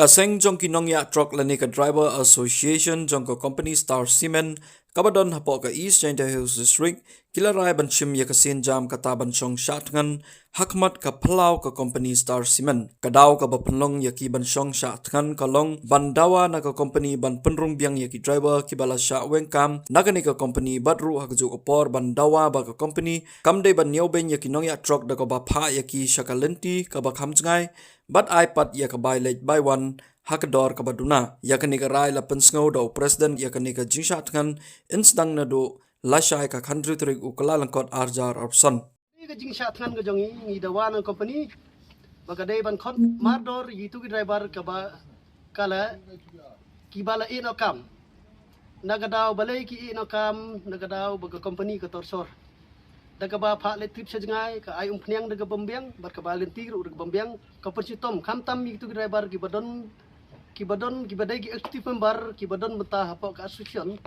Kaseng jong kinong ya truck lani ka driver association jong ka company Star Cement kabadon hapo ka East China Hills District kilarai banchim ya kasin jam kata banchong shatngan hakmat ka phalau ka company Star Cement kadaw ka bapanlong ya ki banchong shatngan kalong bandawa na ka company ban penrung biang ya ki driver ki bala sha wengkam nagani ka company badru hakju opor bandawa ba ka company kamde ban nyoben ya kinong ya truck da ka ba pha ya ki shakalenti ka ba khamjngai but iPad ya ka by late by one hakador ka baduna ya ka niga rai la pensngau do president ya ka niga jingshat kan instang na do lashai ka country trick ukala langkot arjar opson Cái chính xác ngăn cái giống như đầu vào company và cái đây bạn khot mardor itu cái driver kala kibala ino kam nagadaw balay ki ino kam nagadaw baga company ka torsor daga ba pha le trip sa jngai ka ay umpniang daga bambiang bar ka balentir daga bambiang company tom kamtam itu driver ki badai ki active member ki badon mata hapo ka association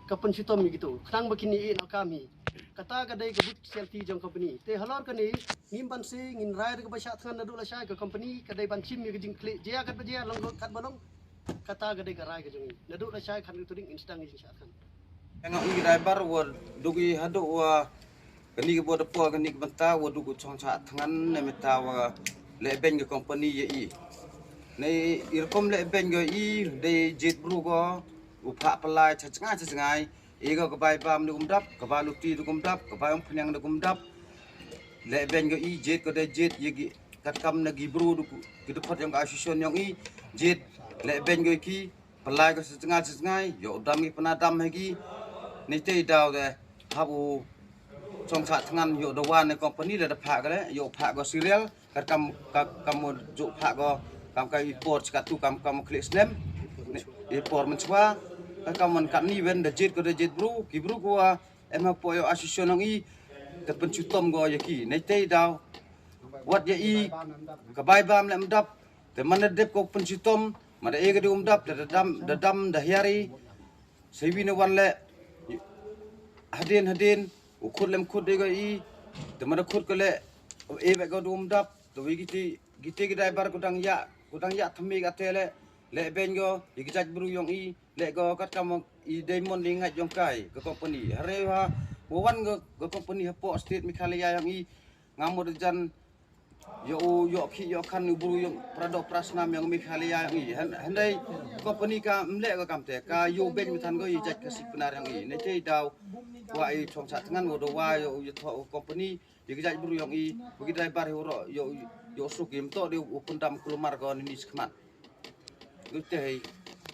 company tom gitu khang bakini ino kami kata kadai kabut selfie jong company te halor kani ngim ban si ngin rai ka basha than nadu la sha ka company kadai ban chim mi ka jing kle jia kat bajia long kat balong kata kadai ka rai ka jong nadu la sha khan tu ding instang jing sha khan Tengok ni driver wa dugi hadu wa kani ke boda po kani ke banta wa dugu chong cha thangan ne meta wa le ben ke company ye i nei irkom le ben ge i de jit bru go u pha palai cha chngai e go ka bai bam dugum dap ka ba luti dugum dap ka ba ong phnyang dugum dap le ben ge i jet ko de jet ye gi kat kam na gi bru dugu ki du phot yang ka association yang i jet le ben ge ki palai ko chngai yo dam gi panadam he gi ni te daw de habu trong sat ngan yo do wan ne company le da pha ga le yo pha go serial ka kam jo pha go kam ka import ka tu kam klik snem import men chwa ka man kan ni wen da jet ko da jet bru ki bru ko em ha po yo association ngi ka pen chutom go ye ki nei te daw wat ye i ka bai bam le mdap te man dep ko pen chutom ma da e ga dum dap da dam da hiari sewi ne wan le hadin ukur lem khud dega i temada khud kale e be go dum dap to wi giti driver kudang ya thami ga tele le ben go igijaj bru yong i le go kat kam i demon li ngat yong kai ke company hare ha wan go company hapo state mikhalia yang i ngamur jan yo ki yo kan bru yong prado prasnam yang mikhalia yang i handai company ka mle go kam te ka yo ben mithan go i jaj ka siknar yang i ne te daw wa i trong sat ngan wo do wa yo company igijaj bru yong i bagi driver yo sukim to de upundam kulumar go ni skmat gute